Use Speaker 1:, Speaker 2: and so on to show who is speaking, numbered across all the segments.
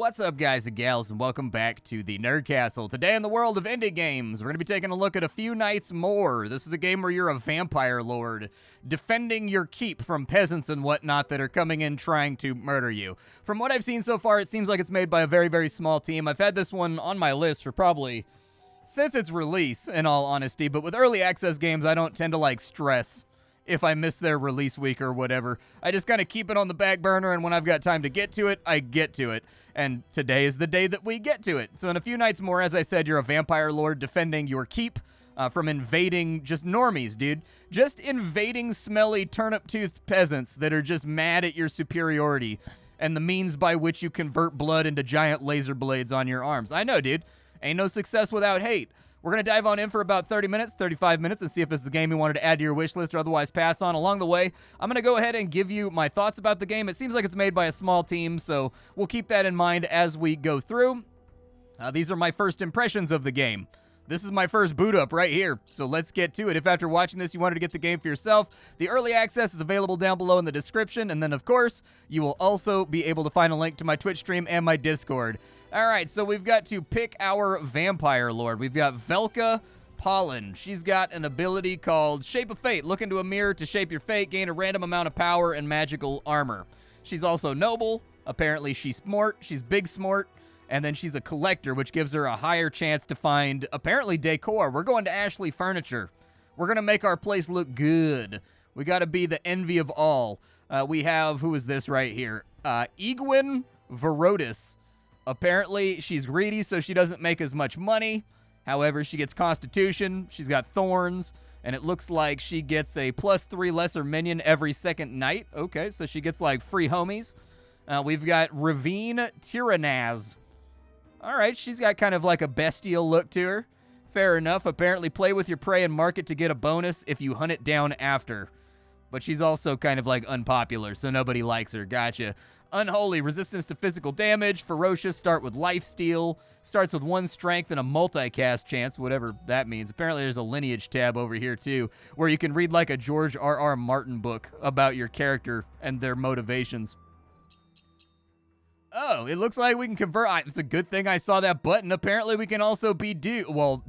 Speaker 1: What's up, guys and gals, and welcome back to the Nerd Castle. Today in the world of indie games, we're going to be taking a look at A Few Nights More. This is a game where you're a vampire lord, defending your keep from peasants and whatnot that are coming in trying to murder you. From what I've seen so far, it seems like it's made by a very, very small team. I've had this one on my list for probably since its release, in all honesty, but with early access games, I don't tend to, stress if I miss their release week or whatever. I just kind of keep it on the back burner, and when I've got time to get to it, I get to it. And today is the day that we get to it. So in A Few Nights More, as I said, you're a vampire lord defending your keep from invading just normies, dude. Just invading smelly turnip-toothed peasants that are just mad at your superiority and the means by which you convert blood into giant laser blades on your arms. I know, dude. Ain't no success without hate. We're going to dive on in for about 30 minutes, 35 minutes, and see if this is a game you wanted to add to your wish list or otherwise pass on. Along the way, I'm going to go ahead and give you my thoughts about the game. It seems like it's made by a small team, so we'll keep that in mind as we go through. These are my first impressions of the game. This is my first boot up right here, so let's get to it. If after watching this you wanted to get the game for yourself, the early access is available down below in the description, and then of course, you will also be able to find a link to my Twitch stream and my Discord. Alright, so we've got to pick our vampire lord. We've got Velka Pollen. She's got an ability called Shape of Fate. Look into a mirror to shape your fate, gain a random amount of power and magical armor. She's also noble. Apparently she's smart. She's big smart. And then she's a collector, which gives her a higher chance to find, apparently, decor. We're going to Ashley Furniture. We're going to make our place look good. We got to be the envy of all. We have, who is this right here? Egwin Verotis. Apparently, she's greedy, so she doesn't make as much money. However, she gets Constitution, she's got Thorns, and it looks like she gets a +3 lesser minion every second night. Okay, so she gets, free homies. We've got Ravine Tyrannaz. All right, she's got kind of a bestial look to her. Fair enough. Apparently, play with your prey and mark it to get a bonus if you hunt it down after. But she's also kind of, unpopular, so nobody likes her. Gotcha. Unholy, resistance to physical damage. Ferocious, start with lifesteal. Starts with 1 strength and a multicast chance, whatever that means. Apparently there's a lineage tab over here too, where you can read a George R.R. Martin book about your character and their motivations. Oh, it looks like we can convert. It's a good thing I saw that button. Apparently we can also be well,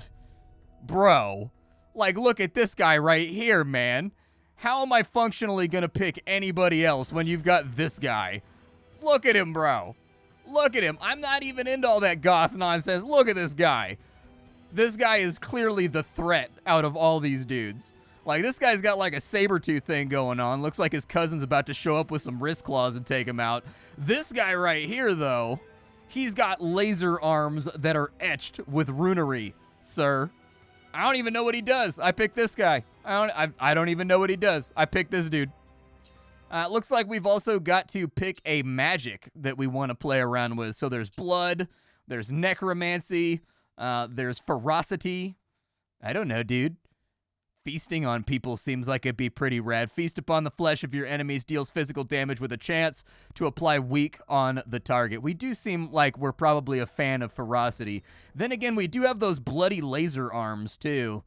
Speaker 1: bro. Look at this guy right here, man. How am I functionally gonna pick anybody else when you've got this guy? Look at him, bro. Look at him. I'm not even into all that goth nonsense. Look at this guy. This guy is clearly the threat out of all these dudes. This guy's got a saber-tooth thing going on. Looks like his cousin's about to show up with some wrist claws and take him out. This guy right here, though, he's got laser arms that are etched with runery, sir. I don't even know what he does. I picked this guy. I don't even know what he does. I picked this dude. Looks like we've also got to pick a magic that we want to play around with. So there's blood, there's necromancy, there's ferocity. I don't know, dude. Feasting on people seems like it'd be pretty rad. Feast upon the flesh of your enemies, deals physical damage with a chance to apply weak on the target. We do seem like we're probably a fan of ferocity. Then again, we do have those bloody laser arms too.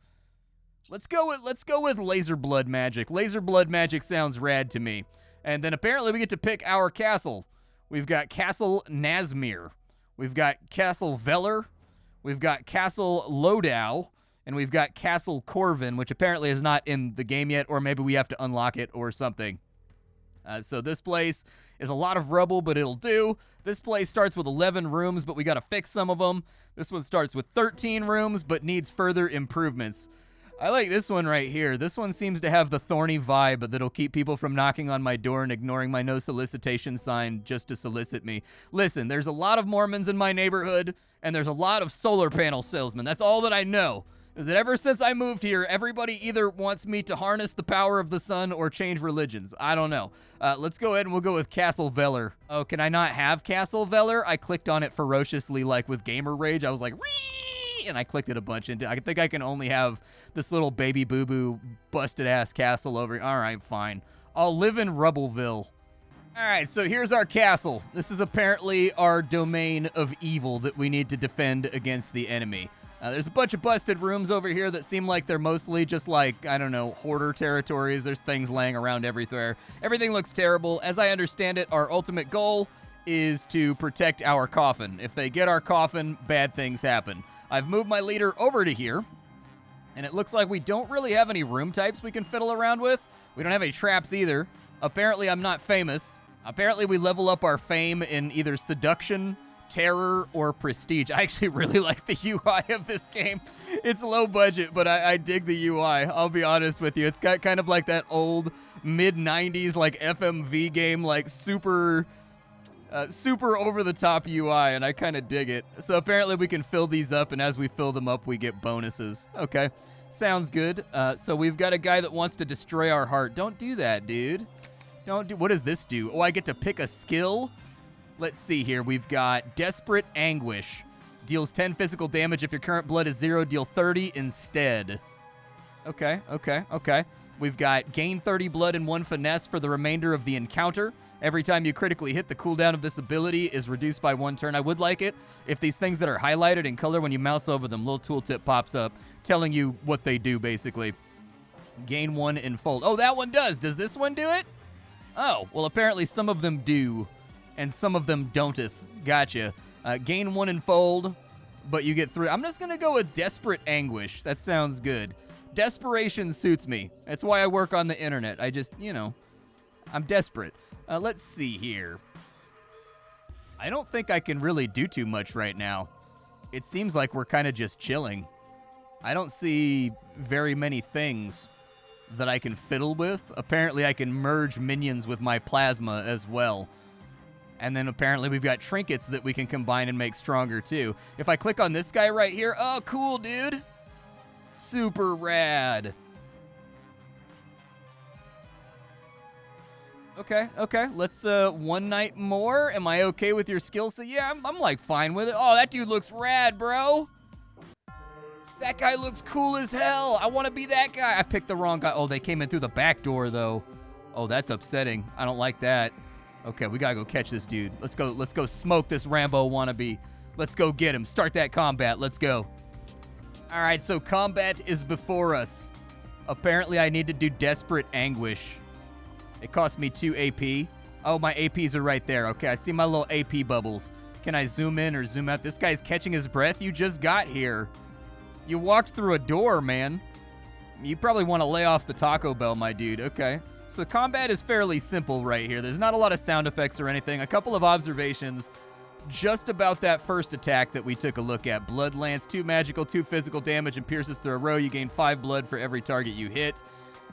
Speaker 1: Let's go with laser blood magic. Laser blood magic sounds rad to me. And then apparently we get to pick our castle. We've got Castle Nazmir. We've got Castle Veller. We've got Castle Lodau. And we've got Castle Corvin, which apparently is not in the game yet, or maybe we have to unlock it or something. So this place is a lot of rubble, but it'll do. This place starts with 11 rooms, but we got to fix some of them. This one starts with 13 rooms, but needs further improvements. I like this one right here. This one seems to have the thorny vibe that'll keep people from knocking on my door and ignoring my no solicitation sign just to solicit me. Listen, there's a lot of Mormons in my neighborhood, and there's a lot of solar panel salesmen. That's all that I know. Is that ever since I moved here, everybody either wants me to harness the power of the sun or change religions. I don't know. Let's go ahead and we'll go with Castle Veller. Oh, can I not have Castle Veller? I clicked on it ferociously with Gamer Rage. I was like, Ree! And I clicked it a bunch. And I think I can only have this little baby boo-boo busted-ass castle over here. All right, fine. I'll live in Rubbleville. All right, so here's our castle. This is apparently our domain of evil that we need to defend against the enemy. There's a bunch of busted rooms over here that seem like they're mostly just I don't know, hoarder territories. There's things laying around everywhere. Everything looks terrible. As I understand it, our ultimate goal is to protect our coffin. If they get our coffin, bad things happen. I've moved my leader over to here, and it looks like we don't really have any room types we can fiddle around with. We don't have any traps either. Apparently, I'm not famous. Apparently, we level up our fame in either seduction, terror, or prestige. I actually really like the UI of this game. It's low budget, but I dig the UI. I'll be honest with you. It's got kind of like that old mid-90s like FMV game, like super over-the-top UI, and I kind of dig it. So apparently we can fill these up, and as we fill them up, we get bonuses. Okay, sounds good. So we've got a guy that wants to destroy our heart. Don't do that, dude. Don't do. What does this do? Oh, I get to pick a skill? Let's see here. We've got Desperate Anguish. Deals 10 physical damage. If your current blood is 0, deal 30 instead. Okay. We've got gain 30 blood and 1 finesse for the remainder of the encounter. Every time you critically hit, the cooldown of this ability is reduced by 1 turn. I would like it if these things that are highlighted in color, when you mouse over them, little tooltip pops up telling you what they do, basically. Gain 1 in fold. Oh, that one does. Does this one do it? Oh, well, apparently some of them do, and some of them don'teth. Gotcha. Gain 1 in fold, but you get 3. I'm just going to go with Desperate Anguish. That sounds good. Desperation suits me. That's why I work on the internet. I just, I'm desperate. Let's see here. I don't think I can really do too much right now. It seems like we're kind of just chilling. I don't see very many things that I can fiddle with. Apparently I can merge minions with my plasma as well. And then apparently we've got trinkets that we can combine and make stronger too. If I click on this guy right here, oh, cool, dude. Super rad. Okay. Let's, one night more. Am I okay with your skill set? Yeah, I'm like fine with it. Oh, that dude looks rad, bro. That guy looks cool as hell. I want to be that guy. I picked the wrong guy. Oh, they came in through the back door, though. Oh, that's upsetting. I don't like that. Okay, we gotta go catch this dude. Let's go smoke this Rambo wannabe. Let's go get him. Start that combat. Let's go. All right, so combat is before us. Apparently, I need to do Desperate Anguish. It cost me 2 AP. Oh, my APs are right there. Okay, I see my little AP bubbles. Can I zoom in or zoom out? This guy's catching his breath. You just got here. You walked through a door, man. You probably want to lay off the Taco Bell, my dude. Okay. So combat is fairly simple right here. There's not a lot of sound effects or anything. A couple of observations just about that first attack that we took a look at. Blood Lance, 2 magical, 2 physical damage, and pierces through a row. You gain 5 blood for every target you hit.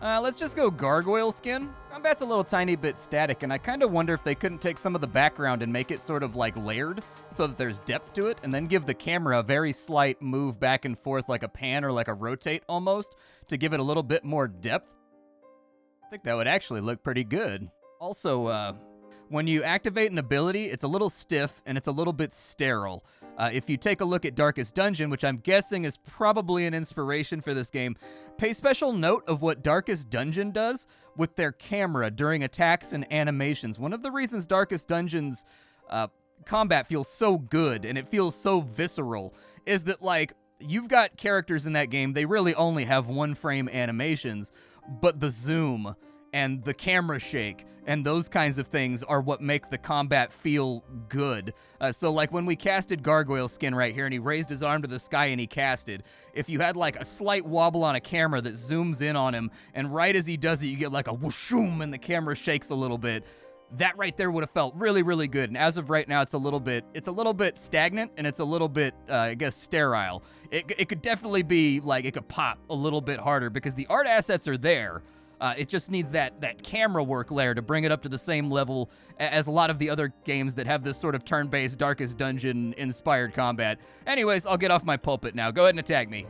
Speaker 1: Let's just go Gargoyle Skin. Combat's a little tiny bit static, and I kind of wonder if they couldn't take some of the background and make it sort of like layered so that there's depth to it, and then give the camera a very slight move back and forth like a pan or like a rotate almost to give it a little bit more depth. I think that would actually look pretty good. Also, when you activate an ability, it's a little stiff and it's a little bit sterile. If you take a look at Darkest Dungeon, which I'm guessing is probably an inspiration for this game, pay special note of what Darkest Dungeon does with their camera during attacks and animations. One of the reasons Darkest Dungeon's combat feels so good and it feels so visceral is that, like, you've got characters in that game, they really only have 1-frame animations, but the zoom and the camera shake and those kinds of things are what make the combat feel good. So like when we casted Gargoyle Skin right here and he raised his arm to the sky and he casted, if you had like a slight wobble on a camera that zooms in on him, and right as he does it you get like a whooshoom and the camera shakes a little bit, that right there would have felt really, really good. And as of right now, it's a little bit stagnant and it's a little bit, I guess, sterile. It could definitely be like, it could pop a little bit harder because the art assets are there. It just needs that camera work layer to bring it up to the same level as a lot of the other games that have this sort of turn-based Darkest Dungeon-inspired combat. Anyways, I'll get off my pulpit now. Go ahead and attack me.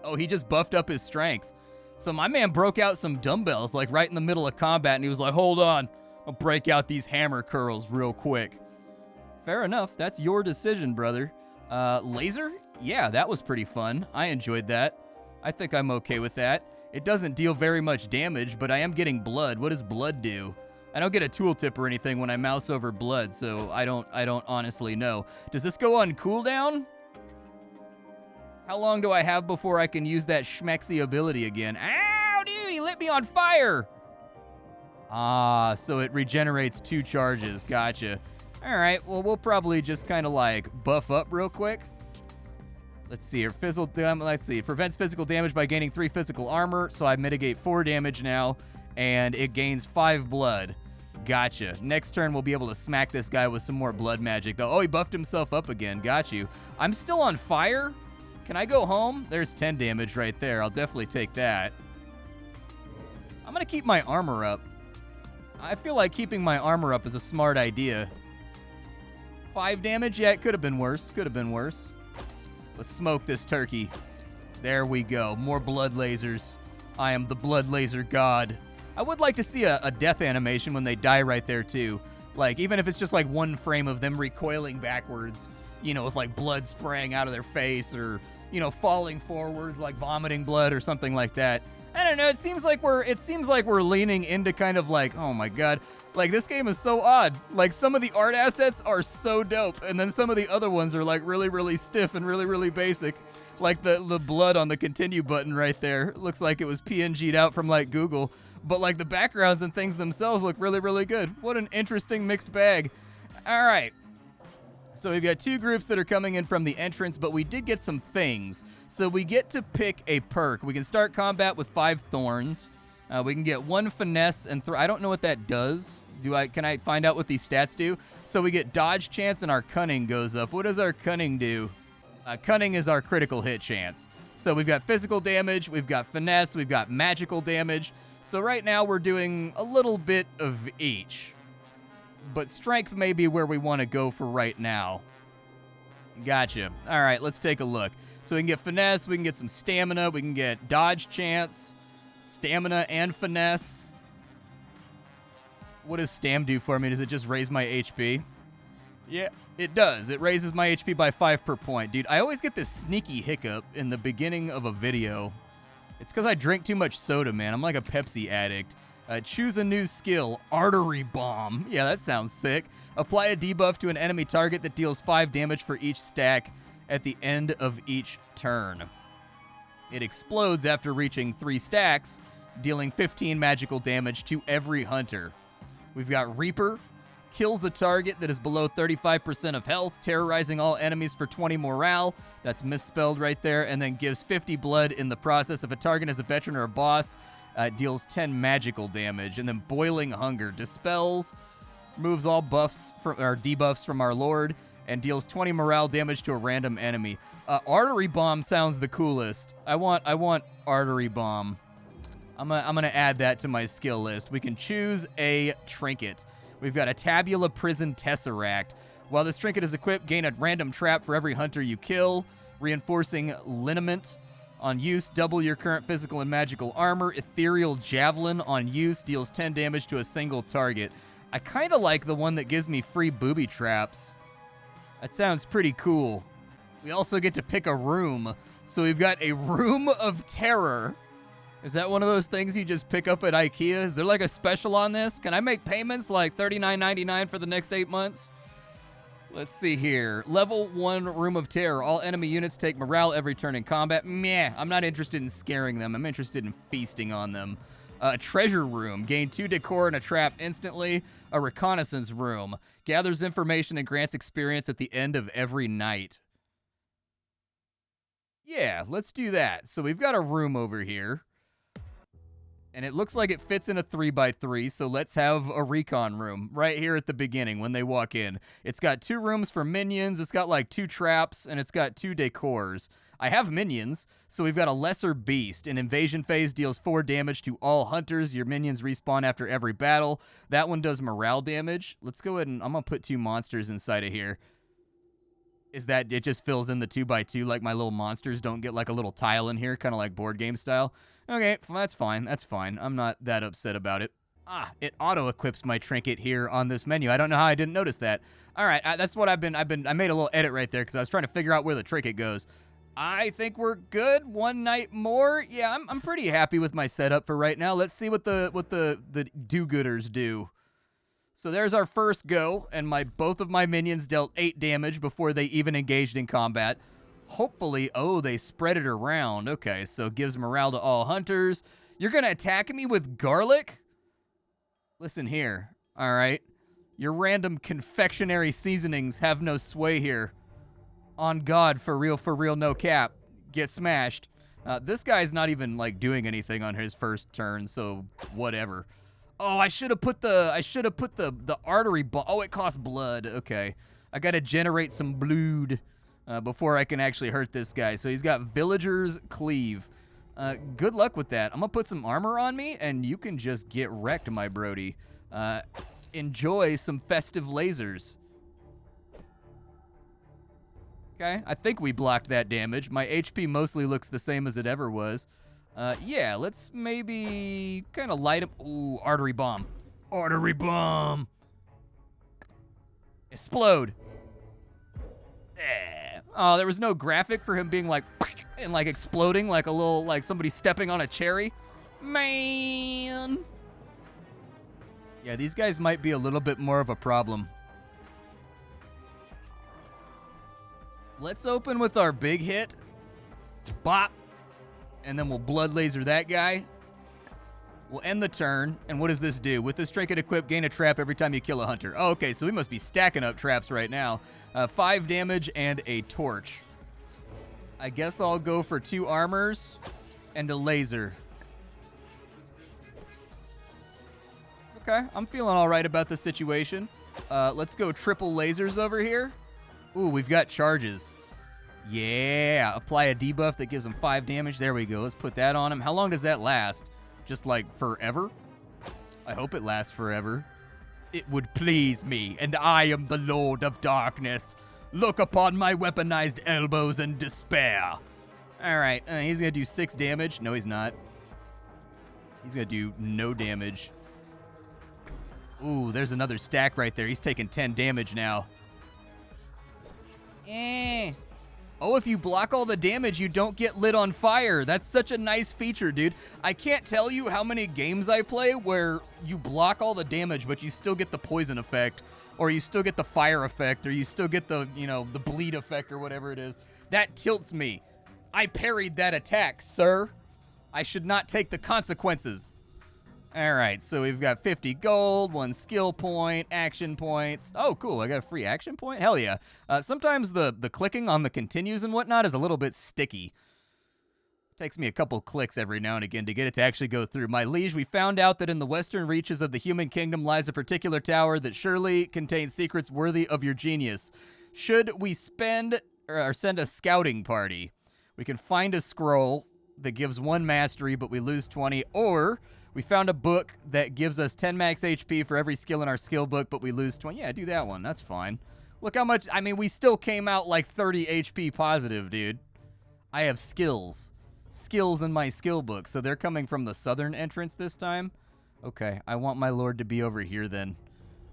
Speaker 1: Oh, he just buffed up his strength. So my man broke out some dumbbells, like right in the middle of combat, and he was like, hold on, I'll break out these hammer curls real quick. Fair enough. That's your decision, brother. Laser? Yeah, that was pretty fun. I enjoyed that. I think I'm okay with that. It doesn't deal very much damage, but I am getting blood. What does blood do? I don't get a tooltip or anything when I mouse over blood, so I don't honestly know. Does this go on cooldown? How long do I have before I can use that schmexy ability again? Ow, dude, he lit me on fire! Ah, so it regenerates 2 charges. Gotcha. All right, well, we'll probably just kind of like buff up real quick. Let's see here. Let's see. Prevents physical damage by gaining 3 physical armor, so I mitigate 4 damage now, and it gains 5 blood. Gotcha. Next turn, we'll be able to smack this guy with some more blood magic, though. Oh, he buffed himself up again. Got you. I'm still on fire. Can I go home? There's 10 damage right there. I'll definitely take that. I'm going to keep my armor up. I feel like keeping my armor up is a smart idea. 5 damage? Yeah, it could have been worse. Could have been worse. Let's smoke this turkey. There we go. More blood lasers. I am the blood laser god. I would like to see a death animation when they die right there, too. Like, even if it's just like one frame of them recoiling backwards, you know, with like blood spraying out of their face, or, you know, falling forwards, like vomiting blood or something like that. I don't know, it seems like we're leaning into kind of like, oh my god, like this game is so odd. Like some of the art assets are so dope, and then some of the other ones are like really, really stiff and really, really basic. Like the blood on the continue button right there. Looks like it was PNG'd out from like Google. But like the backgrounds and things themselves look really, really good. What an interesting mixed bag. All right. So we've got 2 groups that are coming in from the entrance, but we did get some things. So we get to pick a perk. We can start combat with 5 thorns. We can get 1 finesse and I don't know what that does. Can I find out what these stats do? So we get dodge chance and our cunning goes up. What does our cunning do? Cunning is our critical hit chance. So we've got physical damage, we've got finesse, we've got magical damage. So right now we're doing a little bit of each. But strength may be where we want to go for right now. Gotcha. All right, let's take a look. So we can get finesse, we can get some stamina, we can get dodge chance, stamina, and finesse. What does stam do for me? Does it just raise my HP? Yeah, it does. It raises my HP by 5 per point. Dude, I always get this sneaky hiccup in the beginning of a video. It's because I drink too much soda, man. I'm like a Pepsi addict. Choose a new skill, Artery Bomb. Yeah, that sounds sick. Apply a debuff to an enemy target that deals 5 damage for each stack at the end of each turn. It explodes after reaching 3 stacks, dealing 15 magical damage to every hunter. We've got Reaper. Kills a target that is below 35% of health, terrorizing all enemies for 20 morale. That's misspelled right there. And then gives 50 blood in the process. If a target is a veteran or a boss, deals 10 magical damage. And then Boiling Hunger dispels, removes all buffs or debuffs from our lord, and deals 20 morale damage to a random enemy. Artery Bomb sounds the coolest. I want Artery Bomb. I'm gonna add that to my skill list. We can choose a trinket. We've got a Tabula Prison Tesseract. While this trinket is equipped, gain a random trap for every hunter you kill. Reinforcing Liniment. On use, double your current physical and magical armor. Ethereal Javelin on use, deals 10 damage to a single target. I kind of like the one that gives me free booby traps. That sounds pretty cool. We also get to pick a room. So we've got a Room of Terror. Is that one of those things you just pick up at IKEA? Is there like a special on this? Can I make payments like $39.99 for the next 8 months? Let's see here. Level 1 Room of Terror. All enemy units take morale every turn in combat. Meh, I'm not interested in scaring them. I'm interested in feasting on them. Treasure Room. Gain 2 decor and a trap instantly. A Reconnaissance Room. Gathers information and grants experience at the end of every night. Yeah, let's do that. So we've got a room over here. And it looks like it fits in a 3x3, so let's have a recon room right here at the beginning when they walk in. It's got 2 rooms for minions, it's got like 2 traps, and it's got 2 decors. I have minions, so we've got a Lesser Beast. In invasion phase, deals 4 damage to all hunters. Your minions respawn after every battle. That one does morale damage. Let's go ahead and I'm going to put 2 monsters inside of here. Is that it just fills in the 2x2 like my little monsters don't get like a little tile in here, kind of like board game style? Okay, that's fine. That's fine. I'm not that upset about it. It auto-equips my trinket here on this menu. I don't know how I didn't notice that. All right, that's what I made a little edit right there because I was trying to figure out where the trinket goes. I think we're good. 1 night more. Yeah, I'm pretty happy with my setup for right now. Let's see what the do-gooders do. So there's our first go, and both of my minions dealt 8 damage before they even engaged in combat. Hopefully, they spread it around. Okay, so gives morale to all hunters. You're going to attack me with garlic? Listen here, all right? Your random confectionery seasonings have no sway here. On God, for real, no cap. Get smashed. This guy's not even, like, doing anything on his first turn, so whatever. Oh, I should have put the artery ball. Oh, it costs blood. Okay. I gotta generate some blood before I can actually hurt this guy. So he's got Villager's Cleave. Good luck with that. I'm gonna put some armor on me, and you can just get wrecked, my brody. Enjoy some festive lasers. Okay, I think we blocked that damage. My HP mostly looks the same as it ever was. Yeah, let's maybe kind of light him. Ooh, artery bomb. Artery bomb. Explode. Oh, there was no graphic for him being like, and like exploding like a little, like somebody stepping on a cherry. Man. Yeah, these guys might be a little bit more of a problem. Let's open with our big hit. Bop. And then we'll blood laser that guy. We'll end the turn. And what does this do? With this trinket equipped, gain a trap every time you kill a hunter. Oh, okay, so we must be stacking up traps right now. 5 damage and a torch. I guess I'll go for 2 armors and a laser. Okay, I'm feeling all right about the situation. Let's go triple lasers over here. Ooh, we've got charges. Yeah, apply a debuff that gives him 5 damage. There we go. Let's put that on him. How long does that last? Just like forever? I hope it lasts forever. It would please me, and I am the Lord of Darkness. Look upon my weaponized elbows in despair. All right, he's going to do 6 damage. No, he's not. He's going to do no damage. Ooh, there's another stack right there. He's taking 10 damage now. Oh, if you block all the damage, you don't get lit on fire. That's such a nice feature, dude. I can't tell you how many games I play where you block all the damage, but you still get the poison effect, or you still get the fire effect, or you still get the, you know, the bleed effect or whatever it is. That tilts me. I parried that attack, sir. I should not take the consequences. All right, so we've got 50 gold, 1 skill point, action points. Oh, cool, I got a free action point? Hell yeah. Sometimes the clicking on the continues and whatnot is a little bit sticky. Takes me a couple clicks every now and again to get it to actually go through. My liege, we found out that in the western reaches of the human kingdom lies a particular tower that surely contains secrets worthy of your genius. Should we send a scouting party? We can find a scroll that gives 1 mastery, but we lose 20, or we found a book that gives us 10 max HP for every skill in our skill book, but we lose 20. Yeah, do that one. That's fine. Look how much... I mean, we still came out like 30 HP positive, dude. I have skills. Skills in my skill book. So they're coming from the southern entrance this time? Okay, I want my lord to be over here then.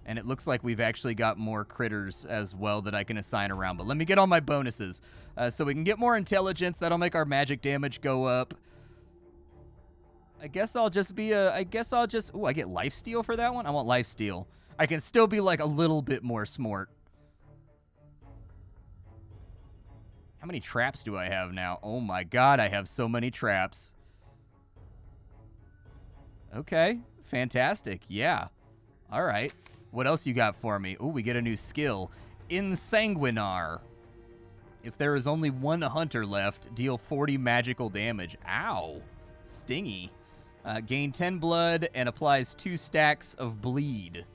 Speaker 1: And it looks like we've actually got more critters as well that I can assign around. But let me get all my bonuses. So we can get more intelligence. That'll make our magic damage go up. I guess I'll just be ooh, I get lifesteal for that one? I want lifesteal. I can still be like a little bit more smart. How many traps do I have now? Oh my god, I have so many traps. Okay, fantastic. Yeah. All right. What else you got for me? Ooh, we get a new skill. Insanguinar. If there is only 1 hunter left, deal 40 magical damage. Ow. Stingy. Gain 10 blood and applies 2 stacks of bleed.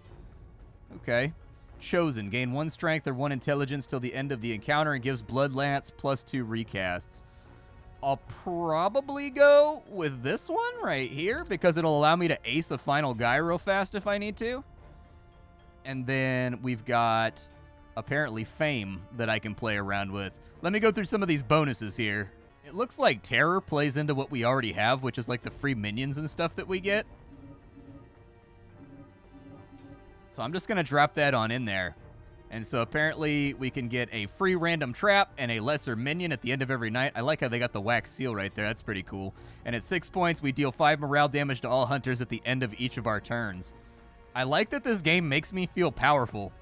Speaker 1: Okay. Chosen. Gain 1 strength or 1 intelligence till the end of the encounter and gives blood lance plus 2 recasts. I'll probably go with this one right here because it'll allow me to ace a final guy real fast if I need to. And then we've got apparently fame that I can play around with. Let me go through some of these bonuses here. It looks like terror plays into what we already have, which is like the free minions and stuff that we get. So I'm just going to drop that on in there. And so apparently we can get a free random trap and a lesser minion at the end of every night. I like how they got the wax seal right there. That's pretty cool. And at 6 points, we deal 5 morale damage to all hunters at the end of each of our turns. I like that this game makes me feel powerful.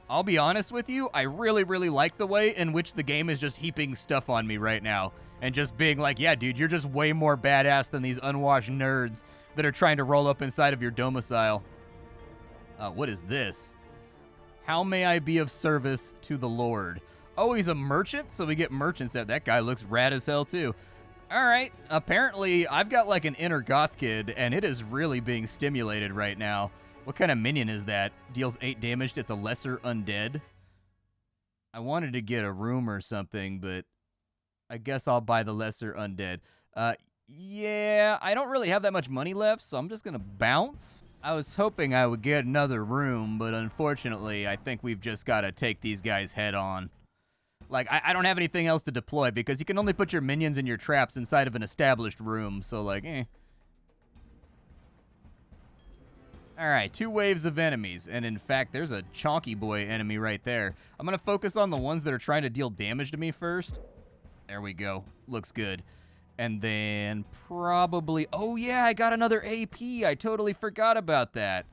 Speaker 1: I'll be honest with you, I really, really like the way in which the game is just heaping stuff on me right now. And just being like, yeah, dude, you're just way more badass than these unwashed nerds that are trying to roll up inside of your domicile. What is this? How may I be of service to the Lord? Oh, he's a merchant, so we get merchants out. That guy looks rad as hell, too. All right, apparently I've got like an inner goth kid, and it is really being stimulated right now. What kind of minion is that? Deals 8 damage. It's a lesser undead. I wanted to get a room or something, but I guess I'll buy the lesser undead. Yeah, I don't really have that much money left, so I'm just going to bounce. I was hoping I would get another room, but unfortunately, I think we've just got to take these guys head on. Like, I don't have anything else to deploy because you can only put your minions and your traps inside of an established room, so like, All right, 2 waves of enemies, and in fact, there's a chonky boy enemy right there. I'm going to focus on the ones that are trying to deal damage to me first. There we go. Looks good. And then probably... Oh, yeah, I got another AP. I totally forgot about that.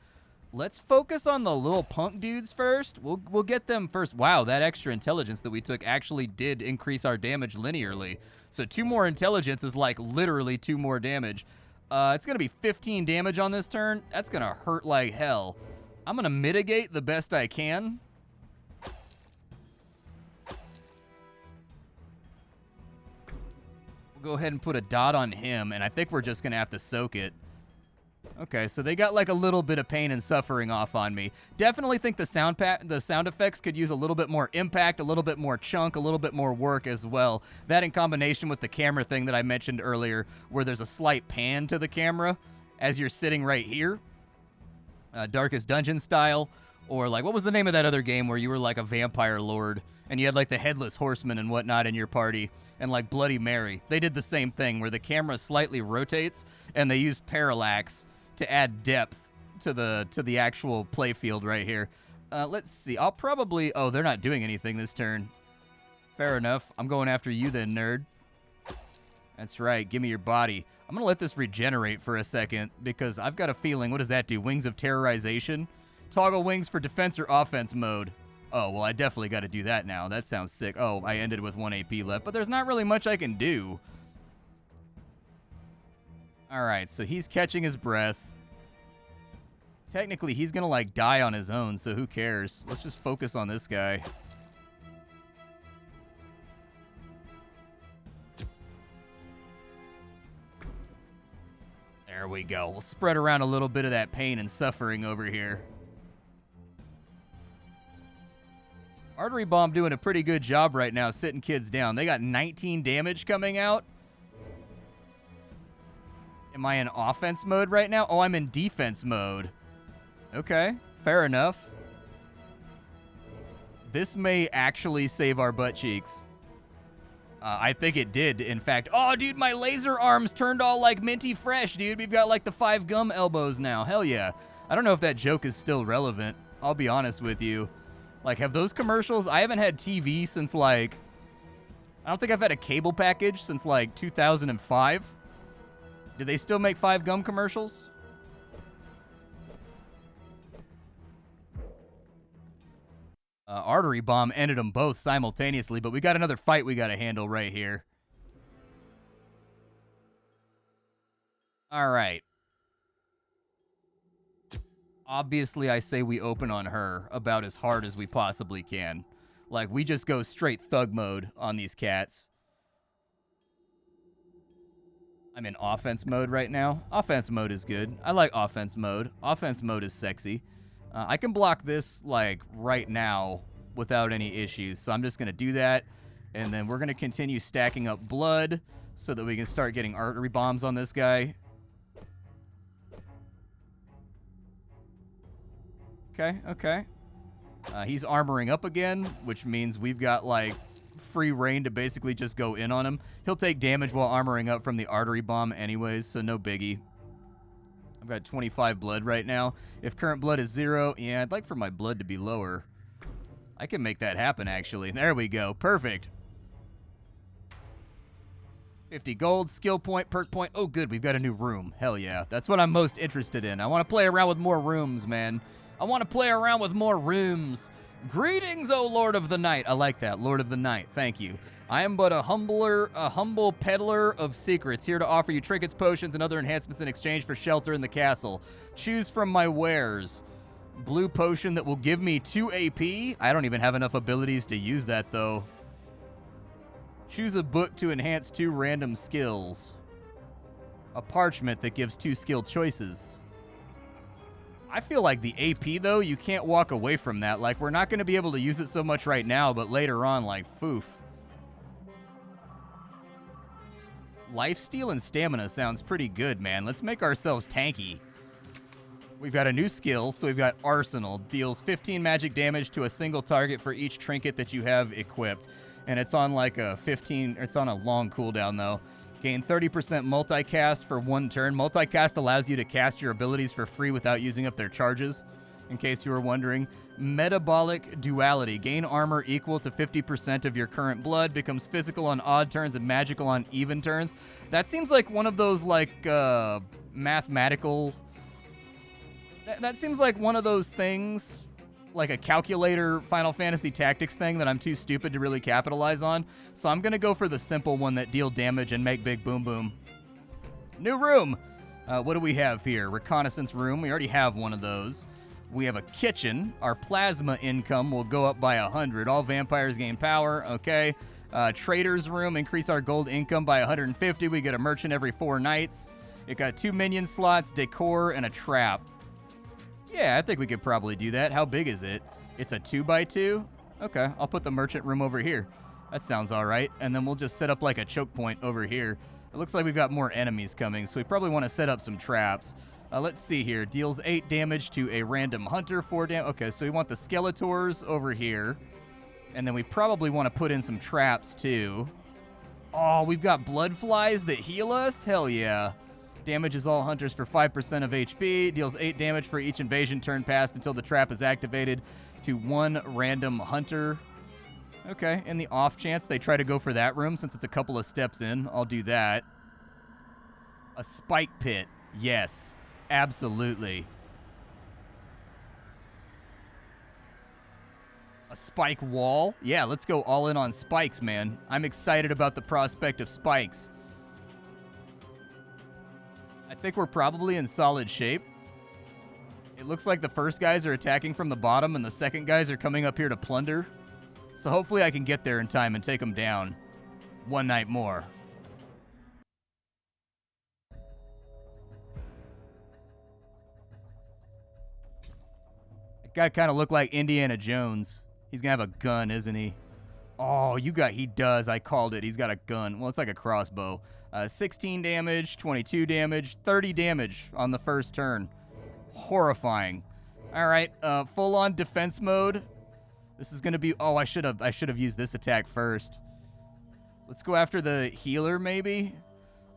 Speaker 1: Let's focus on the little punk dudes first. We'll get them first. Wow, that extra intelligence that we took actually did increase our damage linearly. So 2 more intelligence is like literally 2 more damage. It's going to be 15 damage on this turn. That's going to hurt like hell. I'm going to mitigate the best I can. We'll go ahead and put a dot on him, and I think we're just going to have to soak it. Okay, so they got like a little bit of pain and suffering off on me. Definitely think the sound effects could use a little bit more impact, a little bit more chunk, a little bit more work as well. That in combination with the camera thing that I mentioned earlier, where there's a slight pan to the camera as you're sitting right here. Darkest Dungeon style. Or like, what was the name of that other game where you were like a vampire lord and you had like the headless horseman and whatnot in your party? And like Bloody Mary. They did the same thing where the camera slightly rotates and they use parallax to add depth to the actual playfield right here. Let's see. I'll probably... Oh, they're not doing anything this turn. Fair enough. I'm going after you then, nerd. That's right. Give me your body. I'm going to let this regenerate for a second because I've got a feeling... What does that do? Wings of Terrorization? Toggle wings for defense or offense mode. Oh, well, I definitely got to do that now. That sounds sick. Oh, I ended with 1 AP left, but there's not really much I can do. All right, so he's catching his breath. Technically, he's going to, like, die on his own, so who cares? Let's just focus on this guy. There we go. We'll spread around a little bit of that pain and suffering over here. Artery Bomb doing a pretty good job right now sitting kids down. They got 19 damage coming out. Am I in offense mode right now? Oh, I'm in defense mode. Okay, fair enough. This may actually save our butt cheeks. I think it did, in fact. Oh, dude, my laser arms turned all, like, minty fresh, dude. We've got, like, the 5 gum elbows now. Hell yeah. I don't know if that joke is still relevant. I'll be honest with you. Like, have those commercials... I haven't had TV since, like... I don't think I've had a cable package since, like, 2005. Do they still make 5 gum commercials? Artery Bomb ended them both simultaneously, but we got another fight we got to handle right here. All right. Obviously, I say we open on her about as hard as we possibly can. Like, we just go straight thug mode on these cats. I'm in offense mode right now. Offense mode is good. I like offense mode. Offense mode is sexy. I can block this, like, right now without any issues. So I'm just going to do that. And then we're going to continue stacking up blood so that we can start getting artery bombs on this guy. Okay. He's armoring up again, which means we've got, like, free reign to basically just go in on him. He'll take damage while armoring up from the artery bomb anyways, so no biggie. I've got 25 blood right now. If current blood is 0, yeah, I'd like for my blood to be lower. I can make that happen, actually. There we go. Perfect. 50 gold, skill point, perk point. Oh, good. We've got a new room. Hell yeah. That's what I'm most interested in. I want to play around with more rooms, man. I want to play around with more rooms. Greetings, O Lord of the Night. I like that. Lord of the Night. Thank you. I am but a humble peddler of secrets, here to offer you trinkets, potions, and other enhancements in exchange for shelter in the castle. Choose from my wares. Blue potion that will give me 2 AP. I don't even have enough abilities to use that, though. Choose a book to enhance 2 random skills. A parchment that gives 2 skill choices. I feel like the AP, though, you can't walk away from that. Like, we're not going to be able to use it so much right now, but later on, like, foof. Lifesteal and stamina sounds pretty good, man. Let's make ourselves tanky. We've got a new skill, so we've got Arsenal. Deals 15 magic damage to a single target for each trinket that you have equipped. And it's on like a it's on a long cooldown, though. Gain 30% multicast for 1 turn. Multicast allows you to cast your abilities for free without using up their charges, in case you were wondering. Metabolic duality. Gain armor equal to 50% of your current blood. Becomes physical on odd turns and magical on even turns. That seems like one of those, like, mathematical... That seems like one of those things, like a calculator Final Fantasy Tactics thing that I'm too stupid to really capitalize on. So I'm going to go for the simple one that deal damage and make big boom boom. New room. What do we have here? Reconnaissance room. We already have one of those. We have a kitchen. Our plasma income will go up by 100. All vampires gain power. Okay. Trader's room. Increase our gold income by 150. We get a merchant every 4 nights. It got 2 minion slots, decor, and a trap. Yeah, I think we could probably do that. How big is it? It's a 2x2? Okay, I'll put the merchant room over here. That sounds all right. And then we'll just set up like a choke point over here. It looks like we've got more enemies coming, so we probably want to set up some traps. Let's see here. Deals 8 damage to a random hunter, 4 damage. Okay, so we want the Skeletors over here. And then we probably want to put in some traps, too. Oh, we've got blood flies that heal us? Hell yeah. Damages all hunters for 5% of HP. Deals 8 damage for each invasion turn passed until the trap is activated to 1 random hunter. Okay, in the off chance they try to go for that room, since it's a couple of steps in, I'll do that. A spike pit. Yes, absolutely. A spike wall? Yeah, let's go all in on spikes, man. I'm excited about the prospect of spikes. I think we're probably in solid shape. It looks like the first guys are attacking from the bottom and the second guys are coming up here to plunder. So hopefully I can get there in time and take them down. One night more. That guy kind of looked like Indiana Jones. He's going to have a gun, isn't he? Oh, he does. I called it. He's got a gun. Well, it's like a crossbow. 16 damage, 22 damage, 30 damage on the first turn. Horrifying. All right, full-on defense mode. This is going to be... Oh, I should have used this attack first. Let's go after the healer, maybe.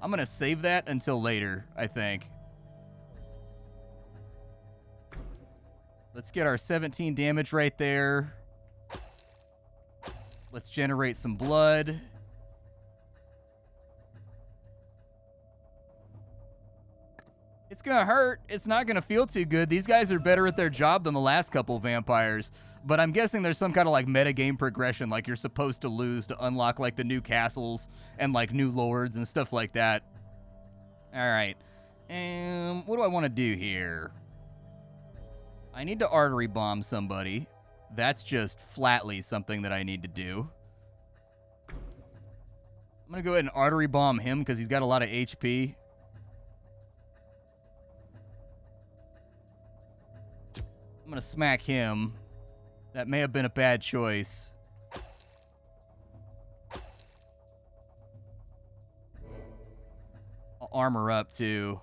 Speaker 1: I'm going to save that until later, I think. Let's get our 17 damage right there. Let's generate some blood. It's going to hurt. It's not going to feel too good. These guys are better at their job than the last couple vampires. But I'm guessing there's some kind of like metagame progression, like you're supposed to lose to unlock like the new castles and like new lords and stuff like that. All right. What do I want to do here? I need to artery bomb somebody. That's just flatly something that I need to do. I'm going to go ahead and artery bomb him because he's got a lot of HP. I'm going to smack him. That may have been a bad choice. I'll armor up, too.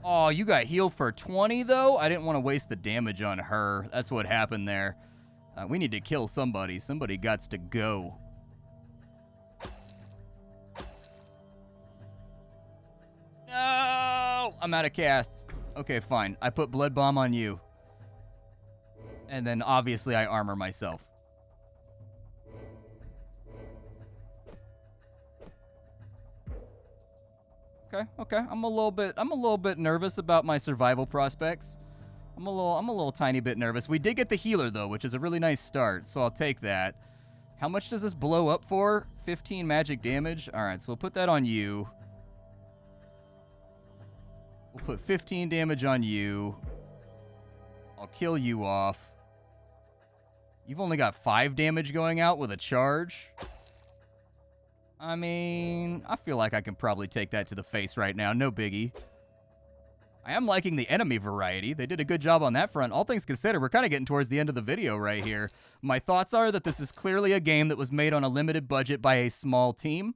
Speaker 1: Oh, you got healed for 20, though? I didn't want to waste the damage on her. That's what happened there. We need to kill somebody. Somebody gots to go. No! I'm out of casts. Okay, fine. I put Blood Bomb on you. And then, obviously, I armor myself. Okay. I'm a little bit nervous about my survival prospects. I'm a little tiny bit nervous. We did get the healer, though, which is a really nice start, so I'll take that. How much does this blow up for? 15 magic damage? All right, so we'll put that on you. We'll put 15 damage on you. I'll kill you off. You've only got 5 damage going out with a charge. I mean, I feel like I can probably take that to the face right now. No biggie. I am liking the enemy variety. They did a good job on that front. All things considered, we're kind of getting towards the end of the video right here. My thoughts are that this is clearly a game that was made on a limited budget by a small team.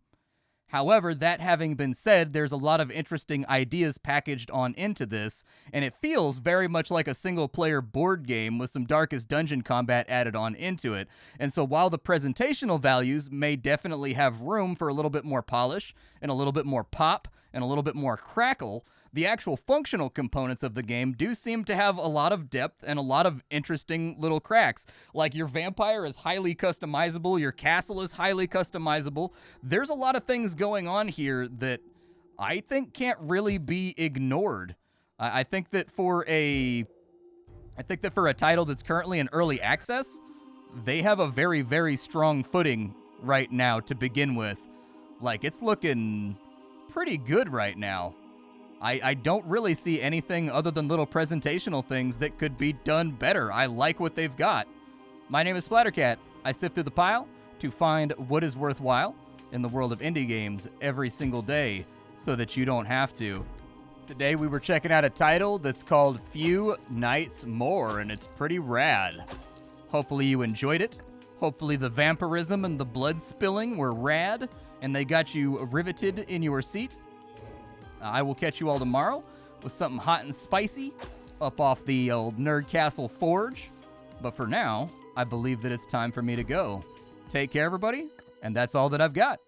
Speaker 1: However, that having been said, there's a lot of interesting ideas packaged on into this, and it feels very much like a single-player board game with some Darkest Dungeon combat added on into it. And so while the presentational values may definitely have room for a little bit more polish, and a little bit more pop, and a little bit more crackle, the actual functional components of the game do seem to have a lot of depth and a lot of interesting little cracks. Like your vampire is highly customizable, your castle is highly customizable. There's a lot of things going on here that I think can't really be ignored. I think that for a title that's currently in early access, they have a very, very strong footing right now to begin with. Like, it's looking pretty good right now. I don't really see anything other than little presentational things that could be done better. I like what they've got. My name is Splattercat. I sift through the pile to find what is worthwhile in the world of indie games every single day so that you don't have to. Today we were checking out a title that's called Few Nights More, and it's pretty rad. Hopefully you enjoyed it. Hopefully the vampirism and the blood spilling were rad, and they got you riveted in your seat. I will catch you all tomorrow with something hot and spicy up off the old Nerd Castle Forge. But for now, I believe that it's time for me to go. Take care, everybody, and that's all that I've got.